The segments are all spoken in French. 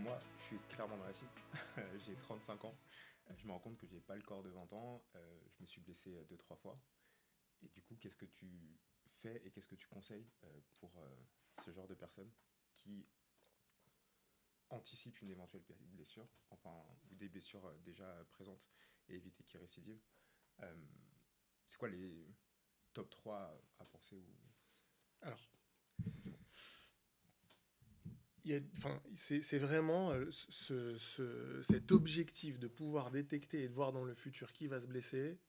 moi, je suis clairement dans la cible. J'ai 35 ans. Je me rends compte que j'ai pas le corps de 20 ans. Je me suis blessé deux, trois fois. Et du coup, qu'est-ce que tu fais et qu'est-ce que tu conseilles pour ce genre de personnes qui anticipent une éventuelle blessure, enfin, ou des blessures déjà présentes et éviter qu'ils récidivent. Euh, c'est quoi les top 3 à penser ou Alors, dis-moi. c'est vraiment cet objectif de pouvoir détecter et de voir dans le futur qui va se blesser.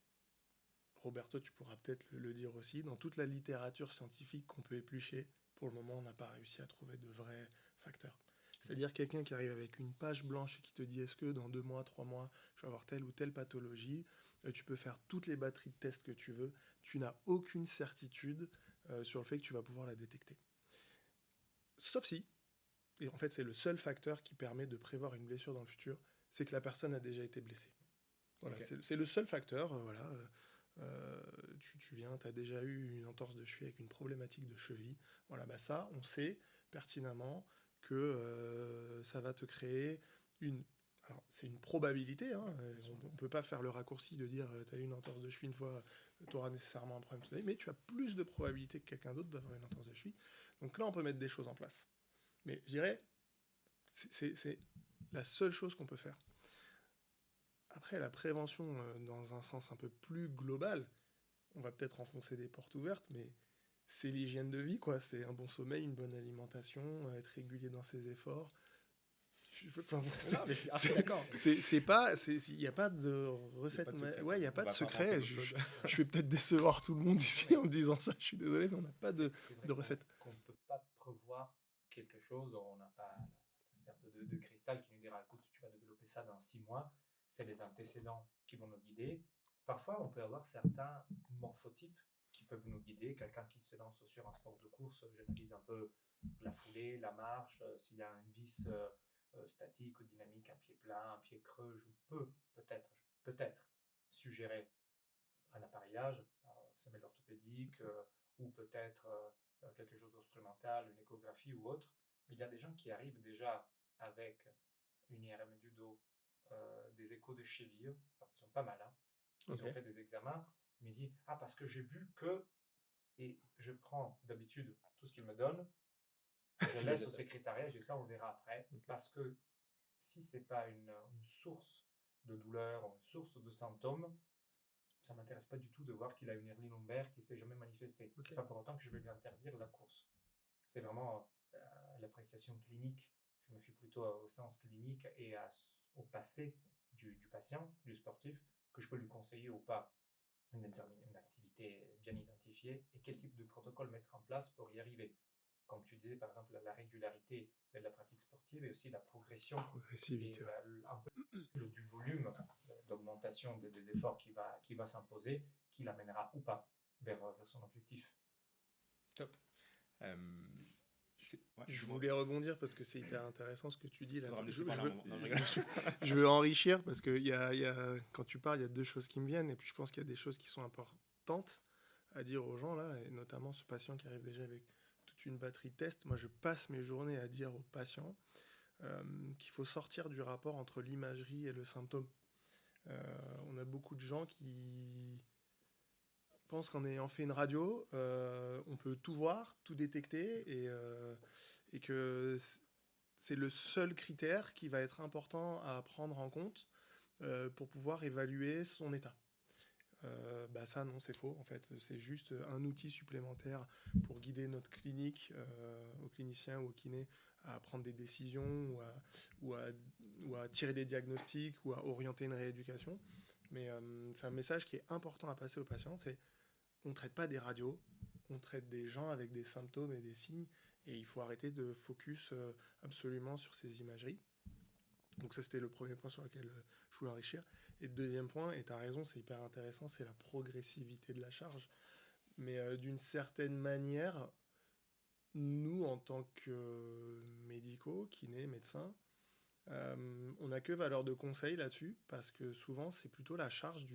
Roberto, tu pourras peut-être le dire aussi. Dans toute la littérature scientifique qu'on peut éplucher, pour le moment, on n'a pas réussi à trouver de vrais facteurs. C'est-à-dire quelqu'un qui arrive avec une page blanche et qui te dit est-ce que dans 2 mois, 3 mois, je vais avoir telle ou telle pathologie, tu peux faire toutes les batteries de tests que tu veux, tu n'as aucune certitude sur le fait que tu vas pouvoir la détecter. Sauf si, et en fait c'est le seul facteur qui permet de prévoir une blessure dans le futur, c'est que la personne a déjà été blessée. Voilà, Ok. c'est le seul facteur. Voilà, tu viens, tu as déjà eu une entorse de cheville avec une problématique de cheville. Voilà, bah ça, on sait pertinemment que ça va te créer une. Alors, c'est une probabilité, hein, Bien sûr. on ne peut pas faire le raccourci de dire tu as eu une entorse de cheville une fois, tu auras nécessairement un problème toute ta vie, mais tu as plus de probabilité que quelqu'un d'autre d'avoir une entorse de cheville. Donc là, on peut mettre des choses en place. Mais je dirais, c'est la seule chose qu'on peut faire. Après, la prévention, dans un sens un peu plus global, on va peut-être enfoncer des portes ouvertes, mais c'est l'hygiène de vie, quoi. C'est un bon sommeil, une bonne alimentation, être régulier dans ses efforts. Enfin, Non, mais je suis assez d'accord. c'est pas, il n'y a pas de Il n'y a recette, pas de secret, ouais, quoi. il n'y a On pas de va pas inventer secret. l'eau chaude. Je vais peut-être décevoir tout le monde Non, ici mais en disant ça. Je suis désolé, mais on n'a pas c'est vrai de recette. qu'on ne peut pas prévoir quelque chose. On n'a pas l'aspect un peu de cristal qui nous dira écoute, tu vas développer ça dans 6 mois. C'est les antécédents qui vont nous guider. Parfois, on peut avoir certains morphotypes qui peuvent nous guider. Quelqu'un qui se lance sur un sport de course, j'analyse un peu la foulée, la marche, s'il y a un vis statique ou dynamique, un pied plat, un pied creux, je peux peut-être suggérer un appareillage, semelle orthopédique, ou peut-être quelque chose d'instrumental, une échographie ou autre. Mais il y a des gens qui arrivent déjà avec une IRM du dos, des échos de cheville, alors qu'ils sont pas mal, hein. Ils Ok. ont fait des examens, il me dit ah parce que j'ai vu que, et je prends d'habitude tout ce qu'il me donne, je Je le laisse au note. secrétariat, je dis ça on verra après, Ok. parce que si c'est pas une source de douleur, une source de symptômes, ça m'intéresse pas du tout de voir qu'il a une hernie lombaire qui s'est jamais manifestée. Ok. C'est pas pour autant que je vais lui interdire la course. C'est vraiment l'appréciation clinique. Je me fie plutôt au sens clinique et au passé du patient, du sportif, que je peux lui conseiller ou pas une activité bien identifiée et quel type de protocole mettre en place pour y arriver. Comme tu disais, par exemple, la régularité de la pratique sportive et aussi la progression et Progressivité. Ouais. un peu du volume d'augmentation des efforts qui va s'imposer, qui l'amènera ou pas vers son objectif. Top. Euh, ouais, Je dis-moi. voulais rebondir parce que c'est hyper intéressant ce que tu dis là. Faudra me laisser parler un moment. Non, je rigole. Je veux enrichir parce que quand tu parles, il y a deux choses qui me viennent et puis je pense qu'il y a des choses qui sont importantes à dire aux gens là, et notamment ce patient qui arrive déjà avec toute une batterie de tests. Moi, je passe mes journées à dire aux patients qu'il faut sortir du rapport entre l'imagerie et le symptôme. On a beaucoup de gens qui pense qu'en ayant fait une radio, on peut tout voir, tout détecter, et que c'est le seul critère qui va être important à prendre en compte pour pouvoir évaluer son état. Bah ça non, c'est faux en fait, c'est juste un outil supplémentaire pour guider notre clinique aux cliniciens ou aux kinés à prendre des décisions ou à, ou à tirer des diagnostics ou à orienter une rééducation. Mais c'est un message qui est important à passer aux patients, c'est on ne traite pas des radios, on traite des gens avec des symptômes et des signes, et il faut arrêter de focus absolument sur ces imageries. Donc ça, c'était le premier point sur lequel je voulais enrichir. Et le deuxième point, et tu as raison, c'est hyper intéressant, c'est la progressivité de la charge. Mais d'une certaine manière, nous, en tant que médicaux, kinés, médecins, on n'a que valeur de conseil là-dessus, parce que souvent, c'est plutôt la charge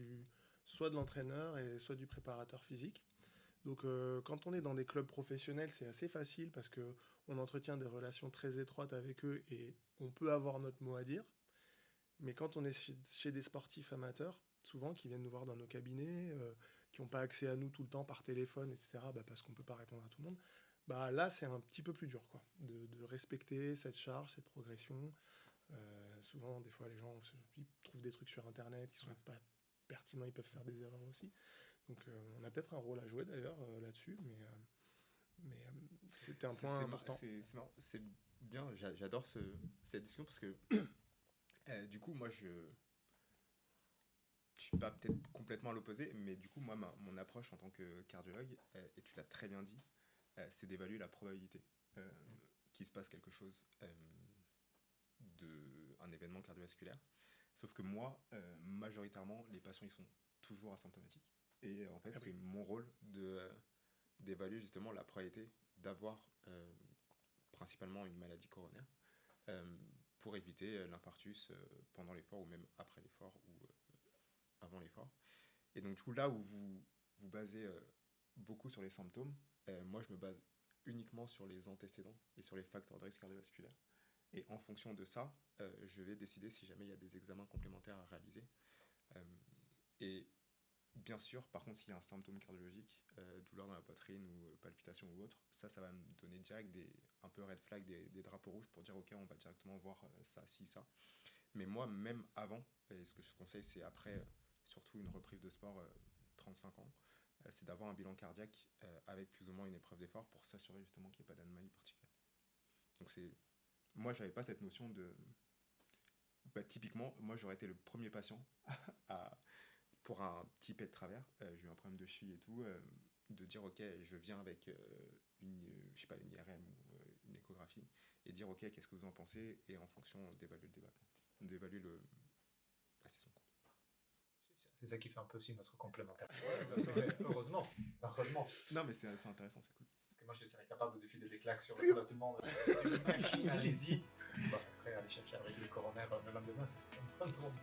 soit de l'entraîneur et soit du préparateur physique. Donc, quand on est dans des clubs professionnels, c'est assez facile parce que on entretient des relations très étroites avec eux et on peut avoir notre mot à dire. Mais quand on est chez des sportifs amateurs, souvent qui viennent nous voir dans nos cabinets, qui n'ont pas accès à nous tout le temps par téléphone, etc., bah, parce qu'on ne peut pas répondre à tout le monde, bah, là, c'est un petit peu plus dur, quoi, de respecter cette charge, cette progression. Souvent, des fois, les gens ils trouvent des trucs sur Internet qui sont pas pertinents, ils peuvent faire des erreurs aussi. Donc, on a peut-être un rôle à jouer d'ailleurs là-dessus, mais c'était un point important. C'est marrant, c'est bien, j'adore cette discussion parce que du coup, moi, je suis pas peut-être complètement à l'opposé, mais du coup, moi, mon approche en tant que cardiologue, et tu l'as très bien dit, c'est d'évaluer la probabilité qu'il se passe quelque chose d'un événement cardiovasculaire. Sauf que moi, majoritairement, les patients, ils sont toujours asymptomatiques. Et en fait, c'est mon rôle d'évaluer justement la probabilité d'avoir principalement une maladie coronaire pour éviter l'infarctus pendant l'effort ou même après l'effort ou avant l'effort. Et donc du coup là où vous basez beaucoup sur les symptômes, moi je me base uniquement sur les antécédents et sur les facteurs de risque cardiovasculaire. Et en fonction de ça, je vais décider si jamais il y a des examens complémentaires à réaliser. Et bien sûr, par contre, s'il y a un symptôme cardiologique, douleur dans la poitrine ou palpitation ou autre, ça va me donner direct un peu red flag, des drapeaux rouges pour dire ok, on va directement voir ça, ci, ça. Mais moi, même avant, et ce que je conseille, c'est après, surtout une reprise de sport, 35 ans, c'est d'avoir un bilan cardiaque avec plus ou moins une épreuve d'effort pour s'assurer justement qu'il n'y ait pas d'anomalie particulière. Donc moi, j'avais pas cette notion de... Bah, typiquement, moi, j'aurais été le premier patient pour un petit pet de travers, j'ai eu un problème de cheville et tout, de dire ok, je viens avec je sais pas, une IRM ou une échographie, et dire ok, qu'est-ce que vous en pensez, et en fonction d'évaluer le débat, d'évaluer la saison. C'est ça qui fait un peu aussi notre complémentaire. Ouais, heureusement. Non mais c'est intéressant, c'est cool. Parce que moi je serais capable de filer des claques sur tout le monde. C'est une machine, allez-y. Bon, après aller chercher avec le coroner le lendemain, ça serait un peu drôle.